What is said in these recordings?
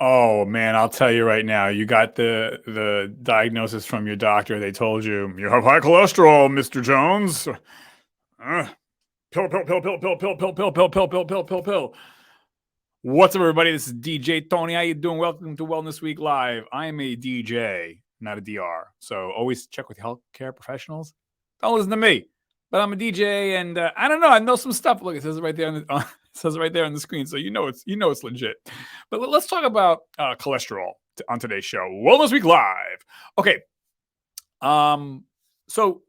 Oh man, I'll tell you right now. You got the diagnosis from your doctor. They told you you have high cholesterol, Mr. Jones. Pill, pill, pill, pill, pill, pill, pill, pill, pill, pill, pill, pill, pill, pill. What's up, everybody? This is DJ Tony. How you doing? Welcome to Wellness Week Live. I am a DJ, not a DR. So always check with healthcare professionals. Don't listen to me. But I'm a DJ, and I don't know. I know some stuff. Look, it says it right there. It says it right there on the screen, so you know it's legit. But let's talk about cholesterol on today's show, Wellness Week Live. Okay. So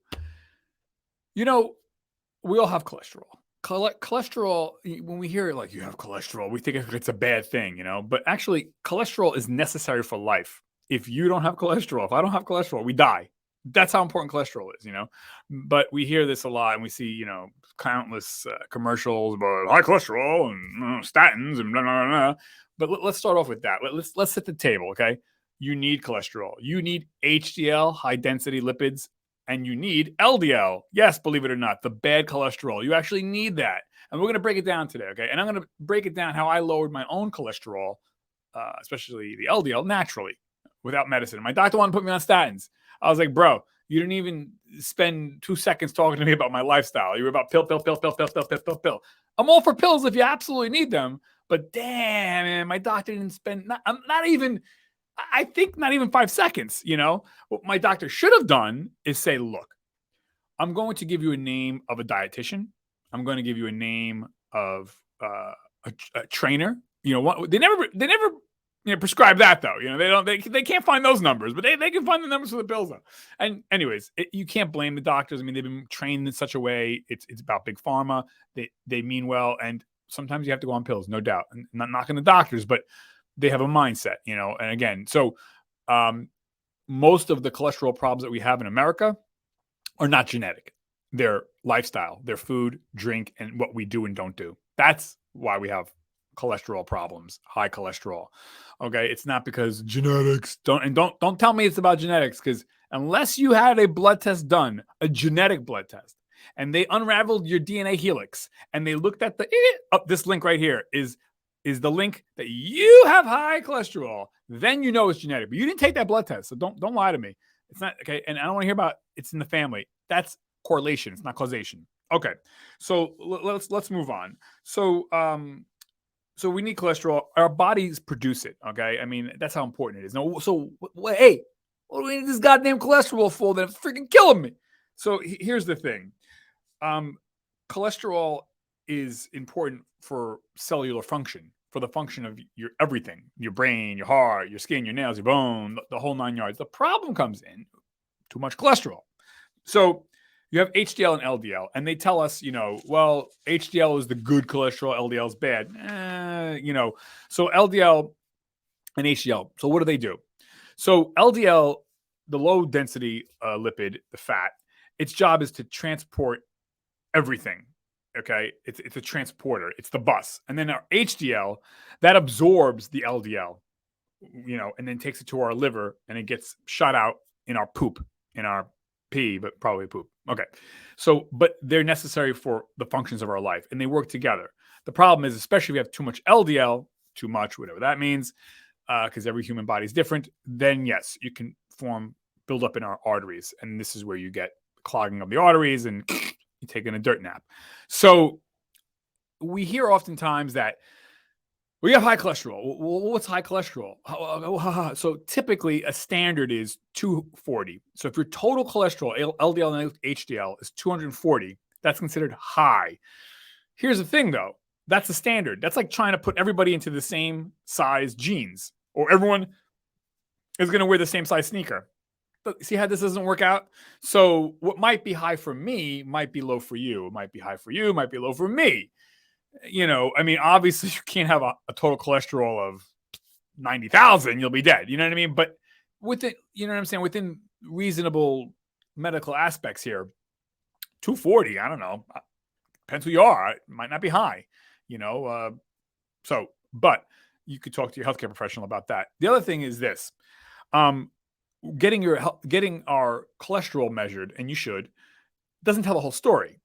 we all have cholesterol. Cholesterol, when we hear it like you have cholesterol, we think it's a bad thing, but actually cholesterol is necessary for life. If you don't have cholesterol, if I don't have cholesterol, we die. That's how important cholesterol is, but we hear this a lot and we see, countless commercials about high cholesterol and statins and blah, blah, blah. But let's start off with that. Let's set the table. Okay. You need cholesterol. You need HDL, high density lipids, and you need LDL. Yes, believe it or not, the bad cholesterol. You actually need that. And we're going to break it down today, okay? And I'm going to break it down how I lowered my own cholesterol, especially the LDL, naturally, without medicine. My doctor wanted to put me on statins. I was like, bro, you didn't even spend 2 seconds talking to me about my lifestyle. You were about pill, pill, pill, pill, pill, pill, pill, pill, pill. I'm all for pills if you absolutely need them. But damn, man, my doctor didn't spend, I think not even 5 seconds, What my doctor should have done is say, look, I'm going to give you a name of a dietitian. I'm going to give you a name of a trainer. They never prescribe that though. They can't find those numbers, but they can find the numbers for the pills though. And anyways, you can't blame the doctors. I mean, they've been trained in such a way. It's about big pharma. They mean well, and sometimes you have to go on pills, no doubt. I'm not knocking the doctors, but they have a mindset, and again, so most of the cholesterol problems that we have in America are not genetic. They're lifestyle, their food, drink, and what we do and don't do. That's why we have cholesterol problems, high cholesterol. Okay, it's not because genetics. Don't tell me it's about genetics, because unless you had a blood test done, a genetic blood test, and they unraveled your DNA helix and they looked at this link right here is the link that you have high cholesterol, then you know it's genetic. But you didn't take that blood test, so don't lie to me. It's not okay, and I don't want to hear about it's in the family. That's correlation. It's not causation. Okay, so let's move on. So we need cholesterol. Our bodies produce it. Okay, I mean that's how important it is. No, so hey, what do we need this goddamn cholesterol for? That's freaking killing me. So here's the thing. Cholesterol is important for cellular function, for the function of your everything, your brain, your heart, your skin, your nails, your bone, the whole 9 yards. The problem comes in too much cholesterol. So you have HDL and LDL, and they tell us, well, HDL is the good cholesterol, LDL is bad. So LDL and HDL. So what do? So LDL, the low density lipid, the fat, its job is to transport everything. Okay, it's a transporter. It's the bus. And then our HDL, that absorbs the LDL, and then takes it to our liver, and it gets shot out in our poop, in our pee, but probably poop. Okay, so but they're necessary for the functions of our life, and they work together. The problem is, especially if you have too much LDL, too much, whatever that means, because every human body is different, then yes, you can build up in our arteries, and this is where you get clogging of the arteries and you're taking a dirt nap. So we hear oftentimes that we have high cholesterol. Well, what's high cholesterol? So typically a standard is 240. So if your total cholesterol, LDL and HDL, is 240, that's considered high. Here's the thing though. That's the standard. That's like trying to put everybody into the same size jeans, or everyone is going to wear the same size sneaker. See how this doesn't work out? So what might be high for me might be low for you. It might be high for you, might be low for me. I mean, obviously you can't have a total cholesterol of 90,000, you'll be dead. You know what I mean? But within, you know what I'm saying? Within reasonable medical aspects here, 240, I don't know. Depends who you are. It might not be high, but you could talk to your healthcare professional about that. The other thing is this. Getting our cholesterol measured, and you should, doesn't tell the whole story,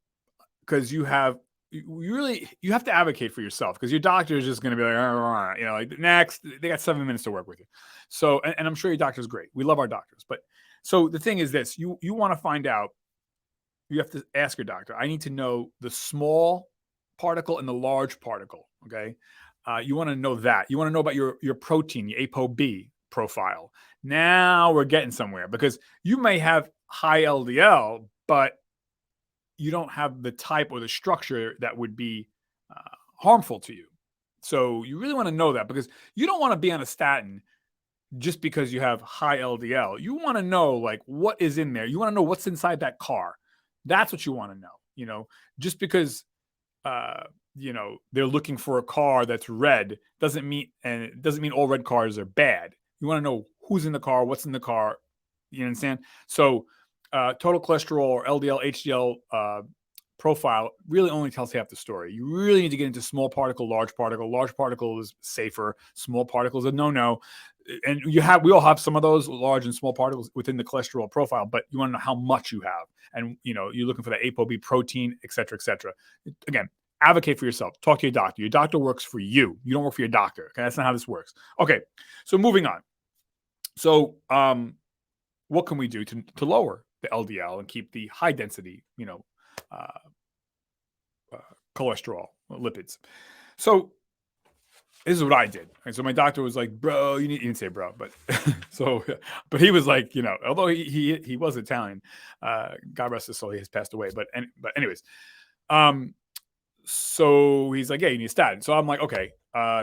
because you have you have to advocate for yourself, because your doctor is just going to be like, like next, they got 7 minutes to work with you. So, and I'm sure your doctor's great. We love our doctors. But so the thing is this, you want to find out, you have to ask your doctor, I need to know the small particle and the large particle. Okay. You want to know that. You want to know about your protein, your ApoB profile. Now we're getting somewhere, because you may have high LDL, but you don't have the type or the structure that would be harmful to you. So you really want to know that, because you don't want to be on a statin just because you have high LDL. You want to know, like, what is in there. You want to know what's inside that car. That's what you want to know. Just because they're looking for a car that's red doesn't mean all red cars are bad. You want to know who's in the car, what's in the car. You understand? So total cholesterol or LDL, HDL profile really only tells half the story. You really need to get into small particle, large particle. Large particle is safer. Small particles are no. And we all have some of those large and small particles within the cholesterol profile, but you want to know how much you have. And, you're looking for the ApoB protein, et cetera, et cetera. Again, advocate for yourself. Talk to your doctor. Your doctor works for you. You don't work for your doctor. Okay. That's not how this works. Okay. So moving on. So, what can we do to lower the LDL and keep the high density, cholesterol, lipids? So this is what I did. And so my doctor was like, bro, he didn't say bro, but but he was like, although he was Italian, God rest his soul, he has passed away. But anyways, so he's like, yeah, you need a statin. So I'm like, okay,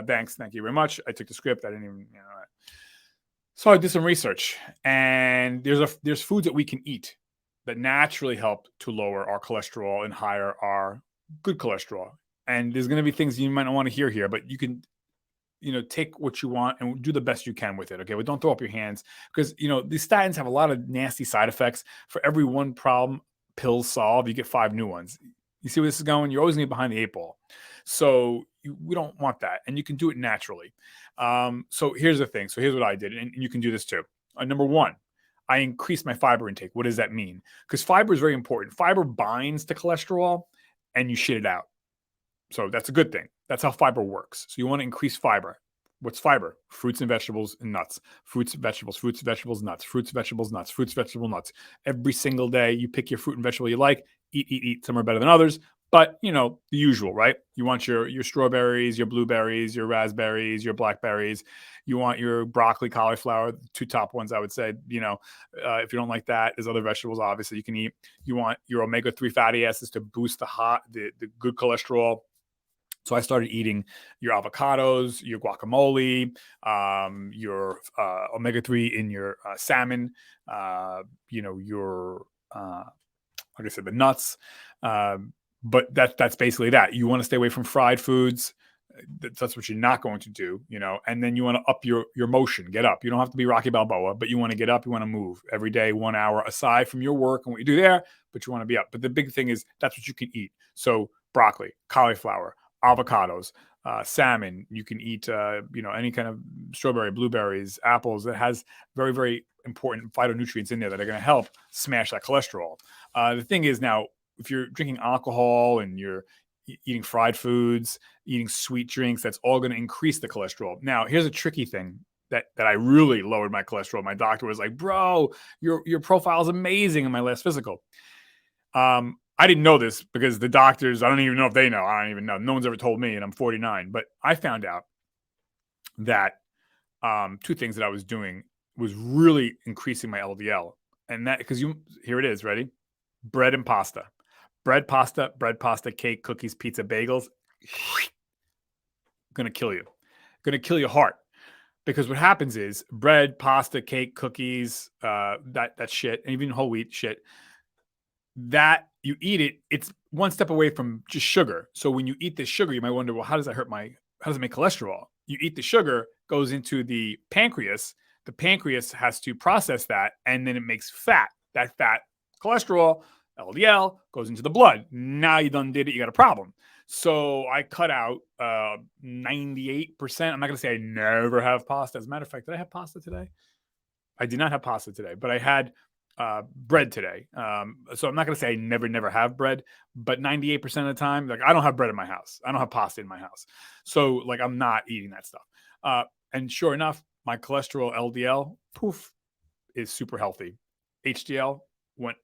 thanks. Thank you very much. I took the script. I didn't even, So I did some research, and there's foods that we can eat that naturally help to lower our cholesterol and higher our good cholesterol. And there's going to be things you might not want to hear here, but you can, take what you want and do the best you can with it. Okay. But don't throw up your hands, because, these statins have a lot of nasty side effects. For every one problem pills solve, you get 5 new ones. You see where this is going? You're always going to be behind the 8 ball. So we don't want that. And you can do it naturally. So here's the thing. So here's what I did. And you can do this too. Number 1, I increased my fiber intake. What does that mean? Because fiber is very important. Fiber binds to cholesterol and you shit it out. So that's a good thing. That's how fiber works. So you want to increase fiber. What's fiber? Fruits and vegetables and nuts. Fruits, vegetables, nuts. Fruits, vegetables, nuts. Fruits, vegetable, nuts. Every single day, you pick your fruit and vegetable you like. Eat. Some are better than others. But, the usual, right? You want your strawberries, your blueberries, your raspberries, your blackberries. You want your broccoli, cauliflower, 2 top ones, I would say. If you don't like that, there's other vegetables, obviously, you can eat. You want your omega-3 fatty acids to boost the good cholesterol. So I started eating your avocados, your guacamole, your omega-3 in your salmon, your, like I said, the nuts. But that's basically that. You want to stay away from fried foods. That's what you're not going to do, and then you want to up your motion, get up. You don't have to be Rocky Balboa, but you want to get up. You want to move every day, 1 hour aside from your work and what you do there, but you want to be up. But the big thing is that's what you can eat. So broccoli, cauliflower, avocados, salmon. You can eat, any kind of strawberry, blueberries, apples. That has very, very important phytonutrients in there that are going to help smash that cholesterol. The thing is now, if you're drinking alcohol and you're eating fried foods, eating sweet drinks, that's all going to increase the cholesterol. Now, here's a tricky thing that I really lowered my cholesterol. My doctor was like, bro, your profile is amazing in my last physical. I didn't know this because the doctors, I don't even know if they know. I don't even know. No one's ever told me, and I'm 49. But I found out that 2 things that I was doing was really increasing my LDL. And that, because here it is, ready? Bread and pasta. Bread, pasta, cake, cookies, pizza, bagels. Gonna kill you. Gonna kill your heart. Because what happens is bread, pasta, cake, cookies, that shit, and even whole wheat shit, that you eat it, it's one step away from just sugar. So when you eat this sugar, you might wonder, well, how does it make cholesterol? You eat the sugar, goes into the pancreas. The pancreas has to process that, and then it makes fat. That fat, cholesterol, LDL, goes into the blood. Now you done did it, you got a problem. So I cut out 98%. I'm not going to say I never have pasta. As a matter of fact, did I have pasta today? I did not have pasta today, but I had bread today. So I'm not going to say I never have bread, but 98% of the time, like I don't have bread in my house. I don't have pasta in my house. So like I'm not eating that stuff. And sure enough, my cholesterol LDL, poof, is super healthy. HDL went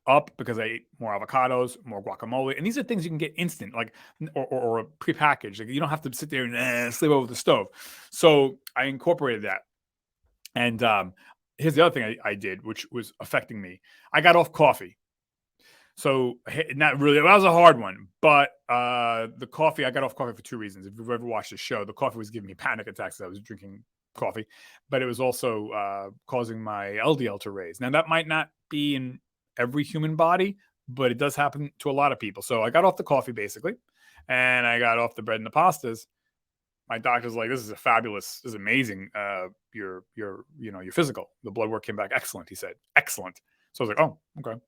up because I ate more avocados, more guacamole. And these are things you can get instant, like, or prepackaged. Like you don't have to sit there and sleep over the stove. So I incorporated that. And here's the other thing I did, which was affecting me. I got off coffee. So not really, that was a hard one, but the coffee, I got off coffee for two reasons. If you've ever watched the show, the coffee was giving me panic attacks as I was drinking coffee, but it was also causing my LDL to raise. Now that might not be in every human body, but it does happen to a lot of people. So I got off the coffee basically, and I got off the bread and the pastas. My doctor's like, this is amazing. Your physical, the blood work came back excellent. He said, excellent. So I was like, oh, okay.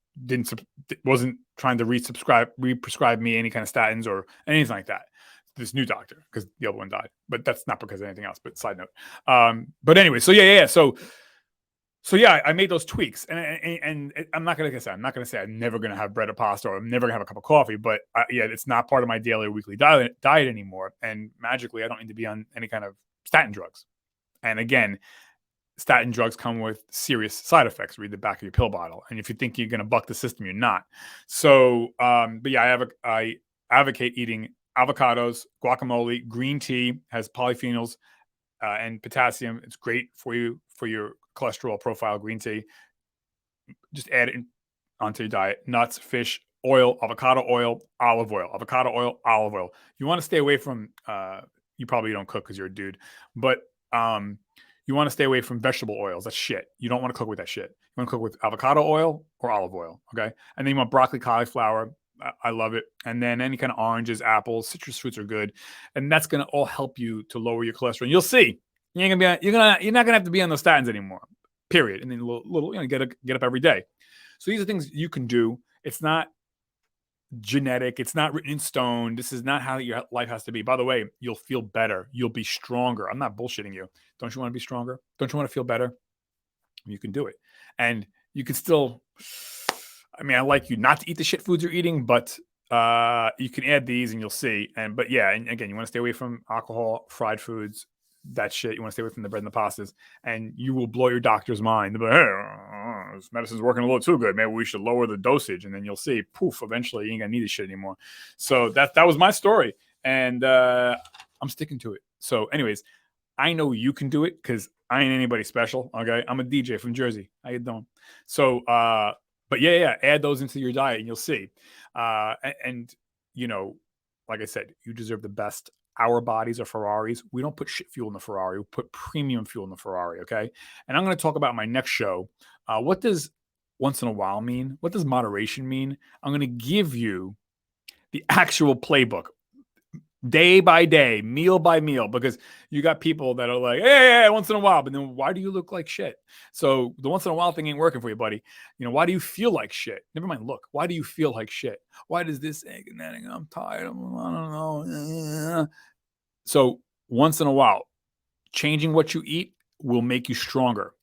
Wasn't trying to re-prescribe me any kind of statins or anything like that. This new doctor, because the other one died, but that's not because of anything else, but side note. But anyway, so yeah. So yeah, I made those tweaks, and I'm not gonna say I'm never gonna have bread or pasta, or I'm never gonna have a cup of coffee. But it's not part of my daily or weekly diet anymore. And magically, I don't need to be on any kind of statin drugs. And again, statin drugs come with serious side effects. Read the back of your pill bottle, and if you think you're gonna buck the system, you're not. So, but yeah, I advocate eating avocados, guacamole, green tea has polyphenols and potassium. It's great for you for your cholesterol profile. Green tea, just add it onto your diet. Nuts, fish, oil, avocado oil, olive oil, avocado oil, olive oil. You want to stay away from you probably don't cook because you're a dude, but you want to stay away from vegetable oils. That's shit. You don't want to cook with that shit. You want to cook with avocado oil or olive oil. Okay. And then you want broccoli, cauliflower. I love it. And then any kind of oranges, apples, citrus fruits are good. And that's going to all help you to lower your cholesterol. And you'll see you're not going to have to be on those statins anymore, period. And then get up every day. So these are things you can do. It's not genetic. It's not written in stone. This is not how your life has to be. By the way, you'll feel better. You'll be stronger. I'm not bullshitting you. Don't you want to be stronger? Don't you want to feel better? You can do it. And you can still, I like you not to eat the shit foods you're eating, but you can add these and you'll see. But yeah, and again, you want to stay away from alcohol, fried foods, that shit. You want to stay away from the bread and the pastas, and you will blow your doctor's mind. They'll be like, hey, this medicine's working a little too good. Maybe we should lower the dosage. And then you'll see, poof, eventually you ain't gonna need this shit anymore. So that was my story, and I'm sticking to it. So anyways, I know you can do it because I ain't anybody special. Okay, I'm a DJ from Jersey. How you doing? So but yeah, add those into your diet and you'll see. And like I said, you deserve the best. Our bodies are Ferraris. We don't put shit fuel in the Ferrari. We put premium fuel in the Ferrari, okay? And I'm going to talk about my next show. What does once in a while mean? What does moderation mean? I'm going to give you the actual playbook, day by day, meal by meal, because you got people that are like, hey, once in a while, but then why do you look like shit? So the once in a while thing ain't working for you, buddy. Why do you feel like shit? Never mind, look, why do you feel like shit? Why does this ache and that? I'm tired. I don't know. So once in a while, changing what you eat will make you stronger,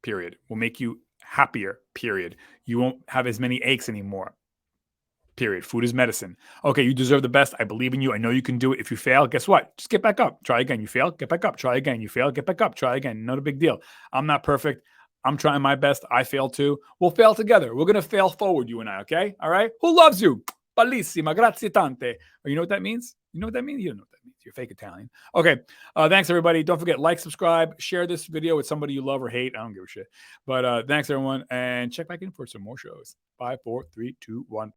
period. Will make you happier, period. You won't have as many aches anymore. Period. Food is medicine. Okay, you deserve the best. I believe in you. I know you can do it. If you fail, guess what? Just get back up. Try again. You fail, get back up. Try again. You fail, get back up. Try again. Not a big deal. I'm not perfect. I'm trying my best. I fail too. We'll fail together. We're going to fail forward, you and I, okay? All right? Who loves you? Bellissima. Grazie tante. You know what that means? You know what that means? You don't know what that means. You're fake Italian. Okay. Thanks, everybody. Don't forget, like, subscribe, share this video with somebody you love or hate. I don't give a shit. But thanks, everyone. And check back in for some more shows. 5, 4, 3, 2, 1.